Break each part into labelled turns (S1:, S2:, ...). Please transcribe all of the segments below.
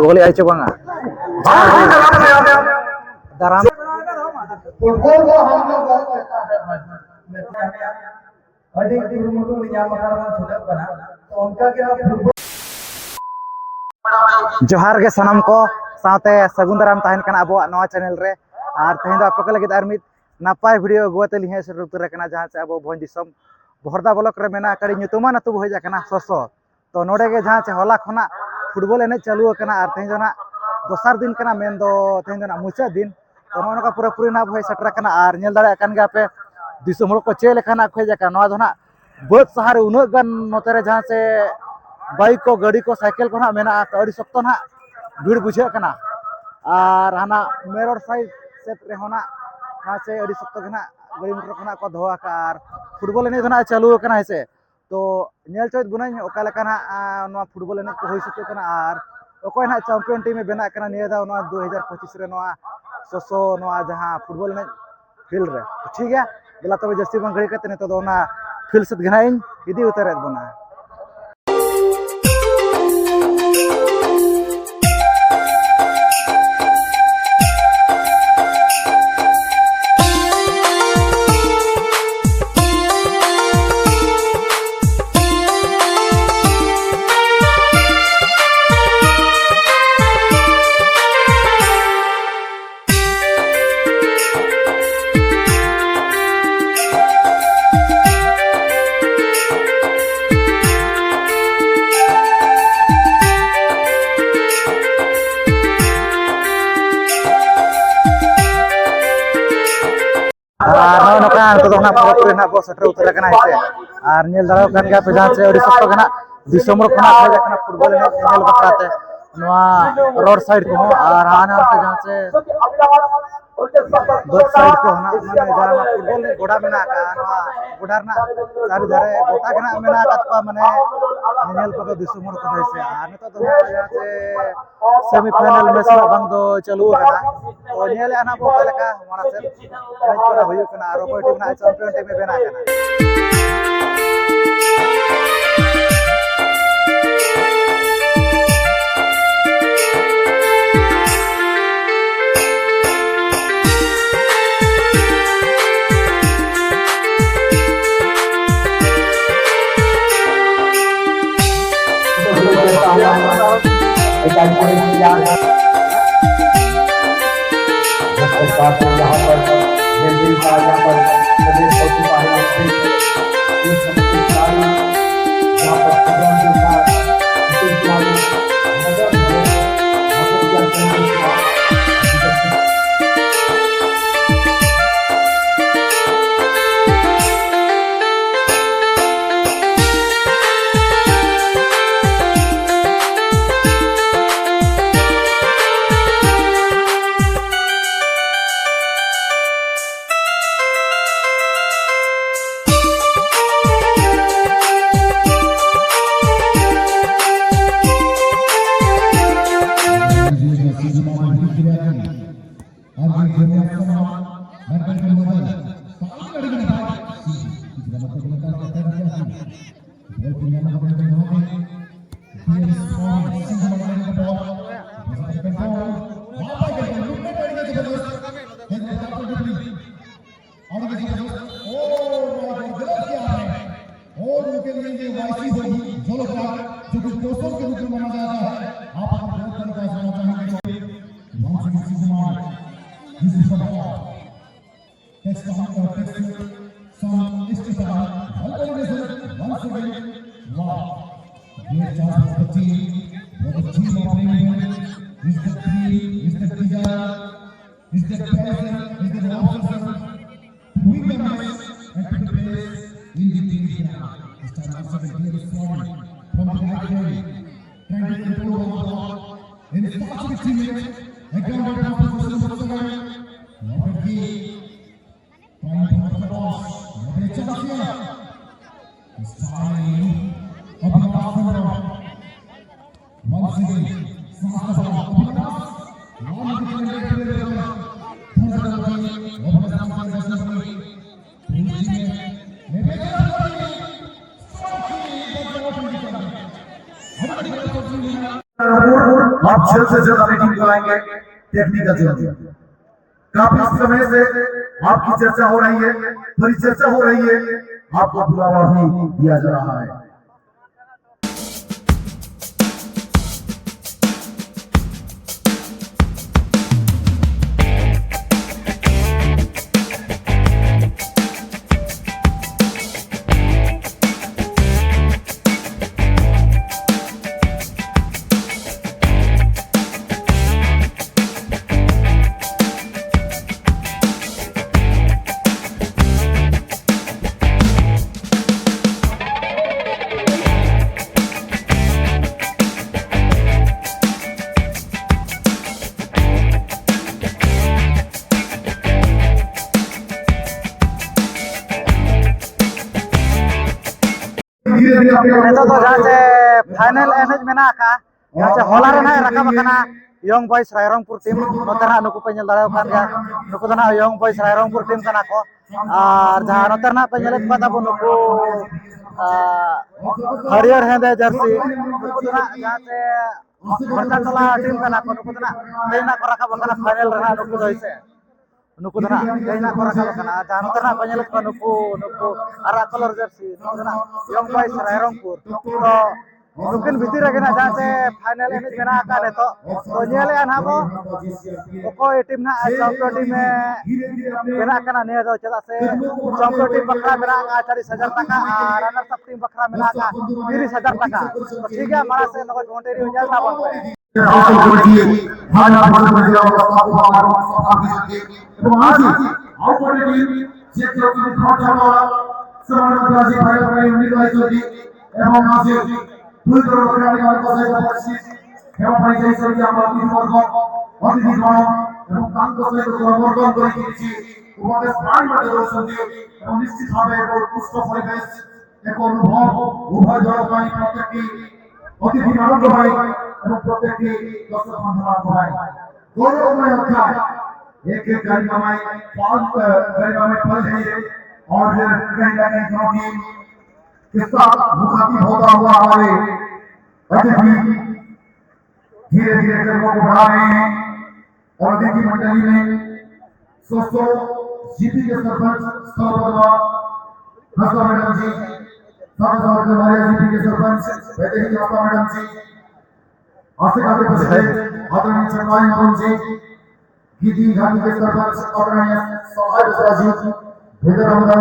S1: बोले आई चुका दाराम
S2: फुटबॉल को हम लोग अधिक कुरुमुटु नियामकार मान सुलभ बना तो उनका क्या फुटबॉल
S1: जोहार के सनम को साथे सगुन दाराम तहन कना अबो नवा चैनल रे और तेहन दो आपको लगे आर मिद नापाय वीडियो गुआते लिहे से रुतुर कना जहां से अबो भोज दिसम बहरदा ब्लॉक रे मेना कड़ी nyutuman अतु हो जाकना ससो तो नोडे के जहां से होला खना फुटबॉल एने चालू कना और तेहन ना दोसर दिन कना मेन दो तेहन ना मुचा दिन तो नोनका पूरा पूरी ना भय सटर कना और नेल दाड़ा कन गा पे दिसम हर को चे लेखाना खोय जाका नवा दो ना बहुत सहारे उन गन नोते रे जहां से बाइक को गाड़ी को साइकिल को ना मेना अड़ी सख्त ना भीड़ बुझे कना और हाना मेरोड साइड सेट रे होना जहां से अड़ी सख्त ना गाड़ी मोटर खना को धोआ का और फुटबॉल एने ना चालू कना है तो नेल चोत बुनाई ओका लेकाना नवा फुटबॉल एने को होई सके कना और ओकोय ना चैंपियन टीम में बेना कना निया दा नवा 2025 रे नवा ससो नवा जहां फुटबॉल एने फील्ड रे ठीक है बेला तब जस्ती बन घड़ी कते ने तो ना फील्ड से घनाइन इदी उतरे बना तो ना पूरा ना बस सटर उतर कना है और नेल दाड़ा कन गया पे जहां से अड़ी सख्त कना दिसम रो कना खोज कना फुटबॉल ने नेल बकराते नवा रोड साइड को और आना से जहां से दो साइड को ना माने जहां फुटबॉल ने गोड़ा मेना का नवा गोडार ना सारी धारे गोटा कना मेना का माने नेल को दिसम रो को से और ने तो जहां से सेमीफाइनल मैच में बंग दो चालू कना तो नेल आना बोका लेका हमारा से मैच पूरा होय कना और कोई टीम ना चैंपियन टीम में बेना कना
S2: आप जल्द से जल्द मीटिंग कराएंगे टेक्निकल जल्द। काफी समय से आपकी चर्चा हो रही है, परिचर्चा हो रही है, आपको बुलावा भी दिया जा रहा है।
S1: Itu tuh jace final image menaka jace holar na rakam kana Young Boys Rairongpur team notera nuku penyel dalakan ya nuku tana Young Boys Rairongpur team kana ko ar jahan noterna penyelet pada bu nuku harier hende jersey nuku tana jace bertatola team kana ko nuku tana tena ko rakam kana final rana nuku doise nuku tana tena ko rakam kana jahan noterna penyelet ko nuku arak color jersey nuku tana Young Boys Rairongpur to mungkin bitir lagi na jace final image menaka neto to nyele an habo okoi tim na champion team menaka na ne do cheda se champion team bakra menaka 40,000 taka runner up team bakra menaka 30,000 taka to ठीक है हमारा से नको जोंटेरी हो जाए ना बन पे
S2: also করেছি ভালো ভালো করে এবং আজ অপরটি যে কেউ যদি খরচা করা সমানতাজি ভাই ভাই নির্বাচিত এবং আজ দুই দল খেলোয়াড়ের কথা বলছি এবং ভাই সেই সঙ্গে আমরা অতিথিবর্গ অতিথিগণ এবং তাঙ্ক সহিত বর্জন করে দিয়েছি উপদেশ প্রাণ মাঝে রয়েছে এবং নিশ্চিতভাবে উৎকৃষ্ট পরিবেশ এক অনুভব উভয় দল ପାଇଁ প্রত্যেকটি অতিথি মানব ভাই এবং প্রত্যেকটি দর্শক বান্ধব ভাই গৌরবময় অধ্যায় एक एक गरिमा में पांच गरिमा में पल है और कहीं ना कहीं दोनों टीम के साथ मुखातिब होता हुआ हमारे अतिथि धीरे धीरे कदमों को बढ़ा रहे हैं और अतिथि मंडली में सोसो जीपी के सरपंच सौरभ हंसा मैडम जी साथ साथ हमारे जीपी के सरपंच वैदेही हंसा मैडम जी आसिफ आते प्रेसिडेंट आदरणीय चंद्राई मोहन जी गिदी घाटी के सरपंच आदरणीय सोहाग जी भेदरमदा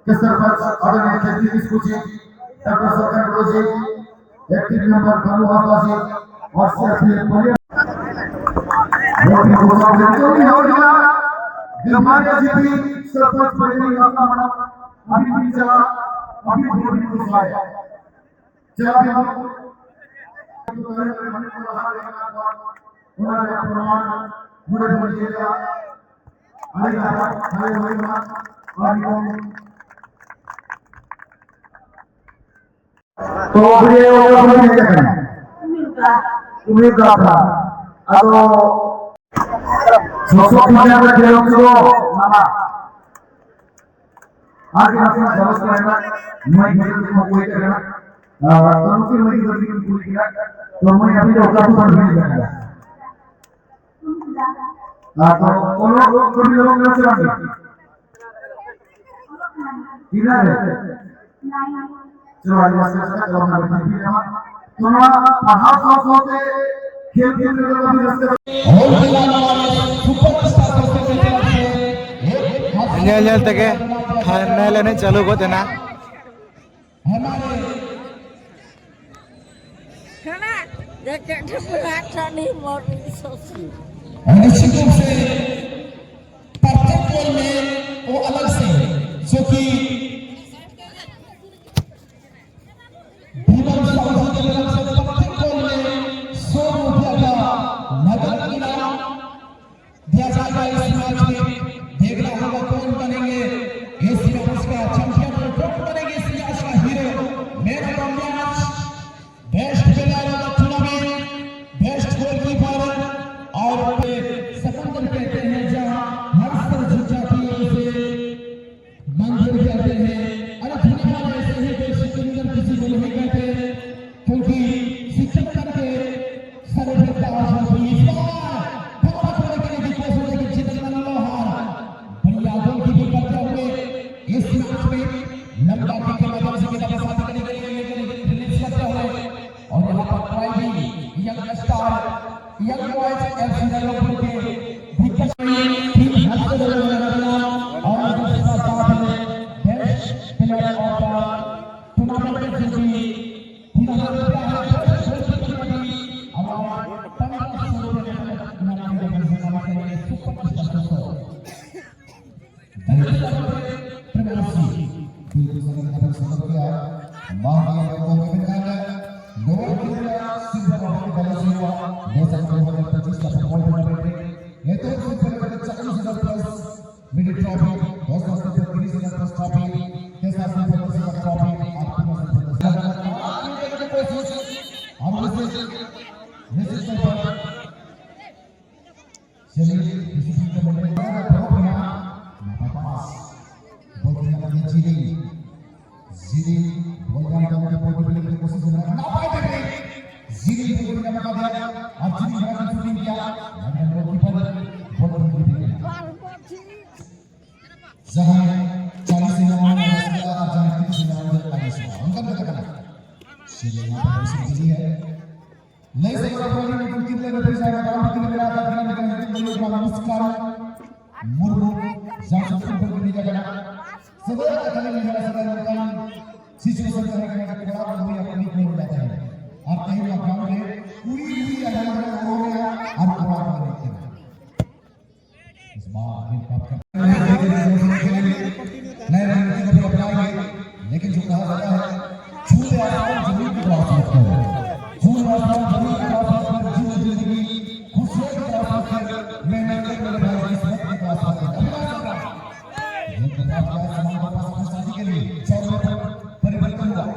S2: के सरपंच आदरणीय खेती किस्कू जी डॉक्टर सरकन गुरु जी एक्टिव मेंबर कानू हासा जी और सीएफपी परिया मोटी घोषणा बिल्कुल हो गया हमारे जीपी सरपंच वैदेही हंसा मैडम अभी चला अभी मोटी घोषणा है चला भी हम उन्होंने प्रमाण मुझे बोलिएगा अरे तो ये क्या करना उम्मीद रखना अब सोशल मीडिया पे खेलों को मामा आगे अपना जवाब करना मैं खेल को कोई करना तो मैं गलती की पूरी किया तो मैं अभी जो का तो नहीं जाएगा तो कोनो कोई लोग नहीं चलाते किधर है चलो आज वास्ते का लोग ना बैठे हैं तो ना पहाड़ साफ होते खेल खेल में लोग अभी रास्ते और खिलाने वाले सुपरस्टार दोस्तों के तरफ से
S1: nyel tege final ini चालू को देना
S3: karena dekat berat nih mau sosial
S4: निश्चित रूप से प्रत्येक गोल में वो अलग से जो कि प्रत्येक गोल में 100 रुपया का नगद इनाम दिया जाएगा। इस मैच में देखना होगा कौन बनेंगे एशिया कप का चैंपियन और कौन बनेंगे इस मैच का hero. Man of the match, best player of the tournament यहाँ पर driving young star young boys FC Nagarpur के दिग्गज टीम हंसते हुए नजर आ और दूसरा साथ में best player of the tournament के जी 3000 रुपया है अवार्ड 1500 रुपये नाम के सुपर प्रवासी लेकिन जो कहा जाता है छूते आसमान जमीन की तरफ करो छूते आसमान जमीन की तरफ जिंदगी खुशियों की तरफ मैं मेरे भाई की सेहत की तरफ ये प्रताप का समाज वापस अपनी शादी के लिए चौबे पर परिवर्तन हुआ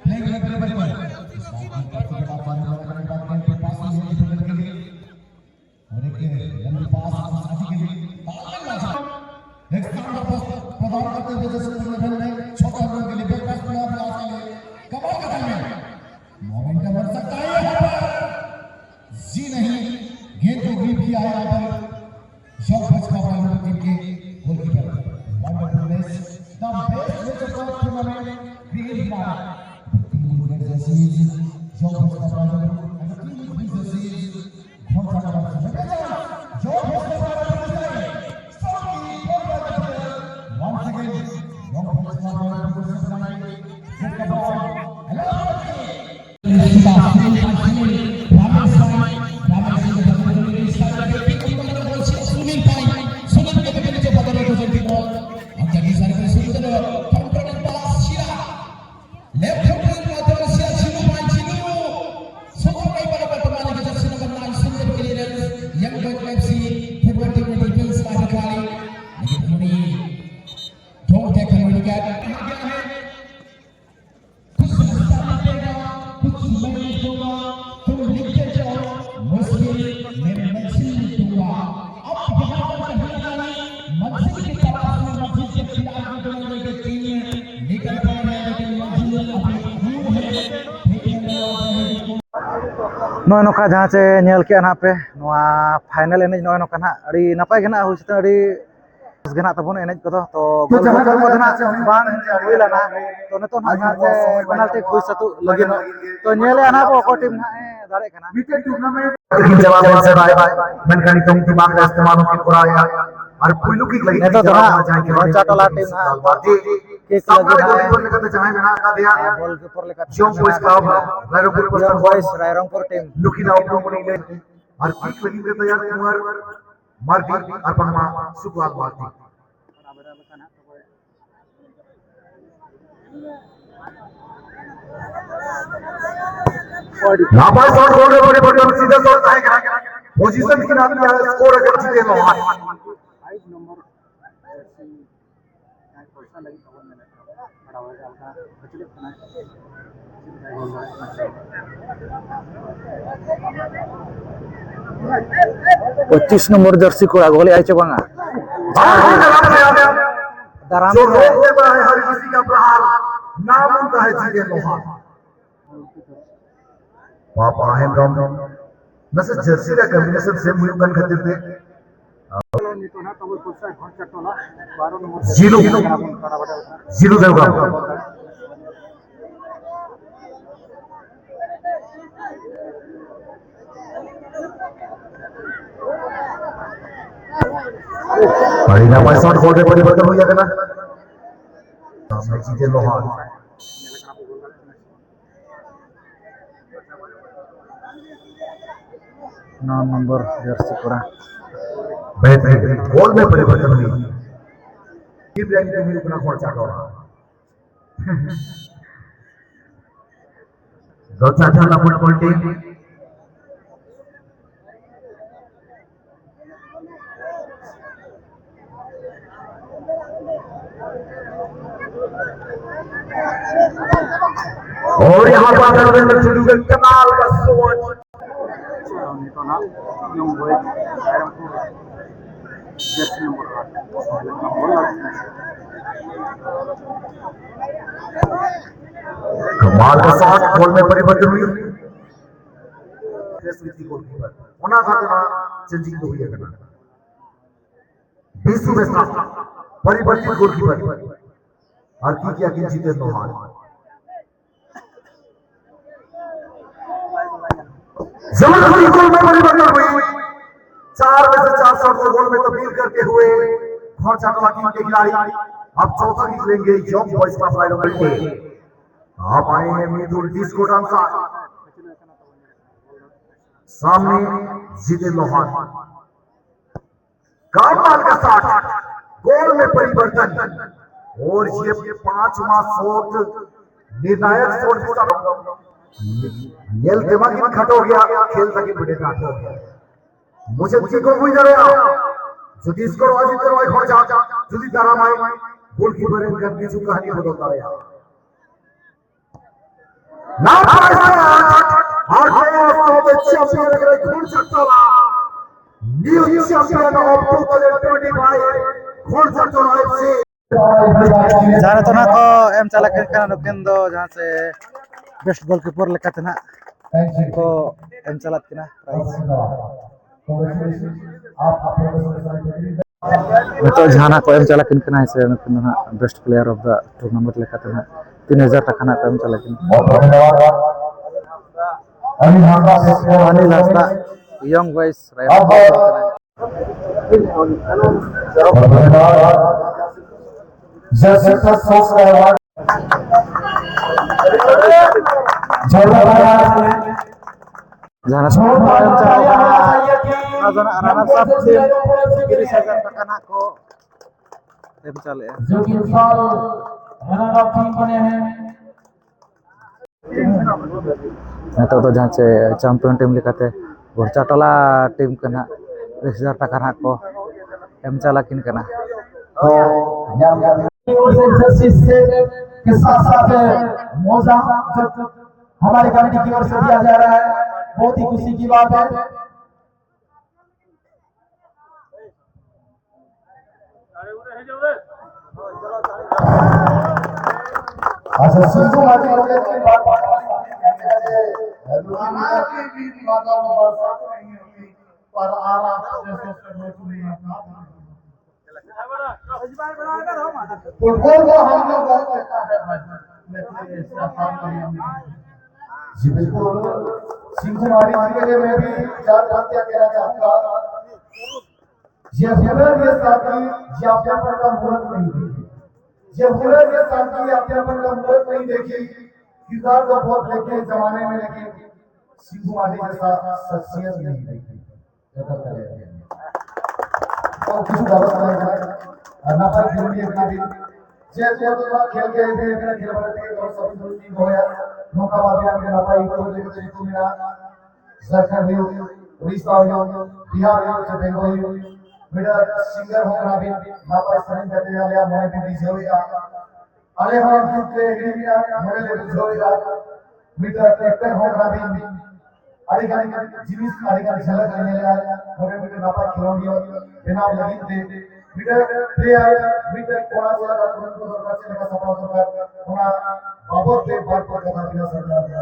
S4: लेकिन परिवर्तन इस बात की बात करने वाले के पास ही है के लिए और एक लंबी पास अपनी शादी के लिए एक स्थान पर प्रदान करते हुए जैसे में छोटा लोगों के लिए ब्रेकफास्ट में आप आ सकते कमाल का टाइम है मोमेंटम बन सकता है यहाँ पर जी नहीं गेंद को भी आया यहाँ पर शॉट बच का पालन टीम के goalkeeper wonderful match the best match of the tournament create किया टीम जैसी शॉट बच का पालन एंड टीम जैसी बहुत सारा जो once again long ball
S1: नॉय नोका जहाँ से नेल के ना पे नोआ फाइनल एनेज नॉय नोका ना अड़ी नपाय के ना हुई से अड़ी गना तबन एनेज को तो गोल को ना बान हुई लाना तो ने तो ना जहाँ से पेनल्टी हुई सतु लगे न तो नेले ना को टीम ना दाड़े कना
S2: क्रिकेट टूर्नामेंट जवाब से बाय मेनखानी तुम दिमाग का इस्तेमाल की पुराया और पुलू की लगी
S1: ने तो ना रोचा टोला टीम ना बाजी के
S2: गोलकीपर लेकर चाहे बना का दिया
S1: गोलकीपर लेकर
S2: जो boys club Rairangpur
S1: boys Rairangpur team
S2: लुकिना ओपन ले और किक लगी के तैयार कुमार मार्टिन और परमा सुपाल मार्टिन नापास शॉट बोल रहे बड़े सीधा शॉट आएगा पोजीशन की नाम है स्कोर अगर जीते मोहन
S1: 5 नंबर पैसा लगी खबर में बड़ा होगा का बचले खाना 25 नंबर जर्सी को गोली आइचे बांगा दराम
S2: जो होता है हर किसी का प्रहार नाम उनका है जीते मोहन पापा है गम नसे जर्सी का कॉम्बिनेशन सेम हुई कन खातिर थे जीलू जीलू देवगा Marina Maison Gold परिवर्तन हो जाएगा ना सामने जीते लोहार
S1: 9 नंबर जर्सी पूरा
S2: बेहतरीन गोल में परिवर्तन हुई टीम रैंक में भी इतना खर्चा कर रहा दो चाचा ना फुटबॉल टीम और यहाँ पर रविंद्र चुनू के कमाल का सोच कमाल का शॉट गोल में परिवर्तन हुई गोलकीपर होना था ना चेंजिंग हुई है करना 20 में परिवर्तित गोलकीपर और की क्या कि जीते नोहार जबरदस्ती गोल में परिवर्तन हुई 4 में से 4 शॉट को गोल में तब्दील करते हुए खर्चा टोला टीम के खिलाड़ी अब चौथा निकलेंगे यंग बॉयज का फ्लाइट ओवर के आप आए हैं मिथुन डिस्को डांसर सामने जीते लोहार कमाल का शॉट गोल में परिवर्तन और ये 5वां शॉट निर्णायक शॉट येल दिमाग में खट हो गया खेल तक बड़े काट हो गया मुझे की को बुझ रहा যদি স্কোর অজিত করে ওই খরচা যদি তারা মাই গোলকিপারের কাছে কিছু কাহিনী বদলতে হবে না পারছে আর কোন চ্যাম্পিয়ন এর ঘুর চট্টলা নিউ চ্যাম্পিয়ন অফ 2025 ঘুর চট্টলা এফসি
S1: जहाँ तो ना को एम चला के खाना नुकिन दो जहाँ से बेस्ट गोलकीपर लेकर थे ना को एम चला के ना प्राइस तो जहाँ को एम चला किन करना है से नुकिन ना best player of the tournament लेकर थे ना 3000 टका ना एम चला किन अनिल हंसदा यंग बॉयज
S4: जैसे सोच रहे हैं
S1: जहाँ रनर अप टीम 30,000 टका ना को एम चले
S4: जो कि इस साल रनर अप टीम बने हैं
S1: तो जहाँ से चैंपियन टीम लिखाते घोरचा टोला टीम के ना 30,000 टका ना को एम चला किन करना
S4: तो के साथ साथ मौजा हमारे कमेटी की ओर से दिया जा रहा है बहुत ही खुशी की बात है अच्छा सिंधु माटी की बात पर आराम फुटबॉल को हम लोग बहुत अच्छा है जी बिल्कुल सिंधु माटी के लिए मैं भी 4 बातें कहना चाहूंगा ये हुनर ये साथी ये अपनापन का मुहूर्त नहीं देखी ये हुनर ये साथी अपनापन का मुहूर्त नहीं देखी किरदार तो बहुत देखे जमाने में लेकिन सिंधु माटी जैसा शख्सियत नहीं देखी और कुछ गलत नहीं है ना पर खेलने का भी जे जो तो खेल के भी अपना खेल बदलने के और सब टीम हो या नौका बाबी के ना पाई तो लेके तेरी को मेरा झारखंड हो उड़ीसा हो बिहार हो से बंगाल हो मेरा सिंगर हो ना भी ना पाई साइन करने वाले मोने भी जोड़ेगा अरे हम के इंडिया मोने ले जोड़ेगा मेरा एक्टर हो ना भी अड़िगानी जीविस अड़िगानी झलक लेने लगा मोने मेरे ना पाई खिलौनी और बिना लगी दे मीटर प्लेयर मीटर कोना से लगा तुरंत दरकार से लगा सफल होकर कोना बाबर पे बात पर कथा बिना सरकार बिना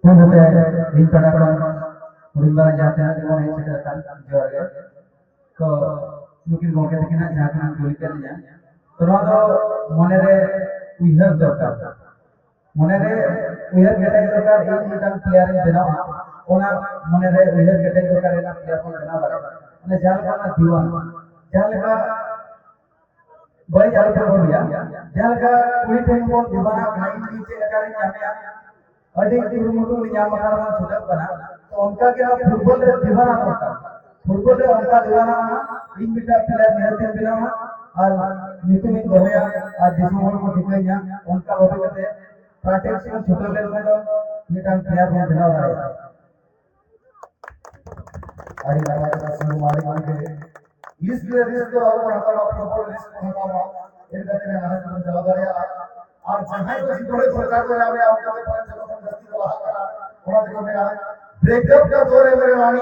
S4: तो होते हैं इन पड़ापड़ उड़ीबार जाते हैं जो है सेक्टर काल जो है तो लेकिन मौके देखना जाके हम गोली कर लिया तो ना तो मने रे उइहर दरकार मने रे उयहर केटे दरकार एक मिटान प्लेयर इन बनावा ओना मने रे उयहर केटे दरकार एना प्लेयर को बना दारे माने जाल का दीवान जाल का बड़ी जाल को बिया जाल का कोई टेन को दीवाना भाई नीचे लगा रे ᱧᱟᱢया अडी कुरुमुटु ᱧᱟᱢ करवा छुटक बना तो उनका के फुटबॉल रे दीवाना होता फुटबॉल रे उनका दीवाना इन मिटा प्लेयर निहते बनावा और नीतु में दोया और दिसमोल को दिखाइया उनका होते कहते प्रैक्टिस में छोटे लेवल में तो मिटान प्लेयर को बना रहा है आड़ी लगा के शुरू मारी के इस रिस्क को और बढ़ाता हुआ फुटबॉल रिस्क को हटावा इन करके हमारे को चला गया और जहां को थोड़े सरकार को आवे आपको पर चलो हम गलती को रहा करा थोड़ा देखो मेरा ब्रेकअप का दौर है मेरे रानी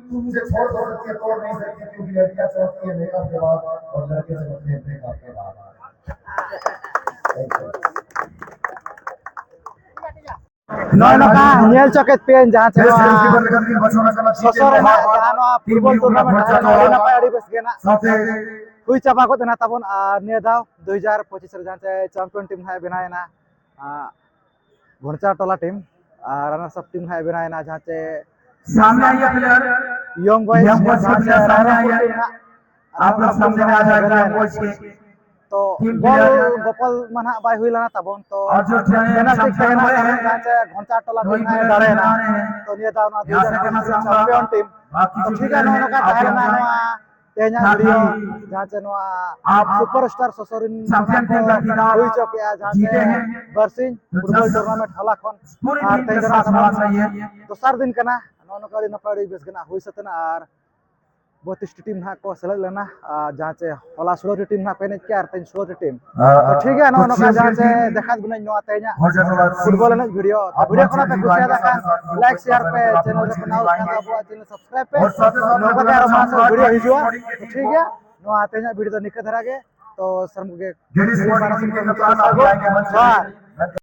S4: तू मुझे छोड़ सकती है तोड़ नहीं सकती क्योंकि लड़कियां छोड़ती है मेकअप के बाद और लड़के से होते हैं ब्रेकअप के बाद
S1: नय नका नेल चकेत पेन जहां से ससुर ना जहां फुटबॉल टूर्नामेंट ना पाड़ी बस गेना हुई चाबा को देना तबन निया दाव 2025 रे जहां से चैंपियन टीम है बनायना घोड़चा टोला टीम रनर्स अप टीम है बनायना जहां से
S2: सामने आइए प्लेयर
S1: यंग बॉयज
S2: सामने आइए आप लोग सामने आ जाएगा बॉयज के
S1: तो बॉल गोपाल मना बाय हुई लाना तबन तो
S2: और जो
S1: पेनाल्टी खेलना है जहां से घोड़चा टोला टीम है दाड़े ना तो निया दाव ना 2025 चैंपियन टीम तो ठीक है नो का ताहर ना तेना वीडियो जहां से आप सुपरस्टार ससुरिन
S2: चैंपियन टीम का खिलाफ
S1: हुई चुके जहां से बरसिंग फुटबॉल टूर्नामेंट हला खन
S2: पूरी
S1: और
S2: टीम के साथ होना चाहिए
S1: दोसर दिन कना नो काड़ी नपाड़ी बेस गना हुई सतना और 32 टीम ना को सेलेक्ट लेना जहां से हला 16 टीम ना पेने के और 16 टीम तो ठीक है नो का जहां से देखा गुना नो तेना फुटबॉल ने वीडियो तो वीडियो कोना पे कुछ याद का लाइक शेयर पे चैनल रे बनाओ खाना बुआ चैनल सब्सक्राइब पे नो का यार मास वीडियो हिजुआ ठीक है नो आते हैं वीडियो तो निकल धरा के तो शर्म के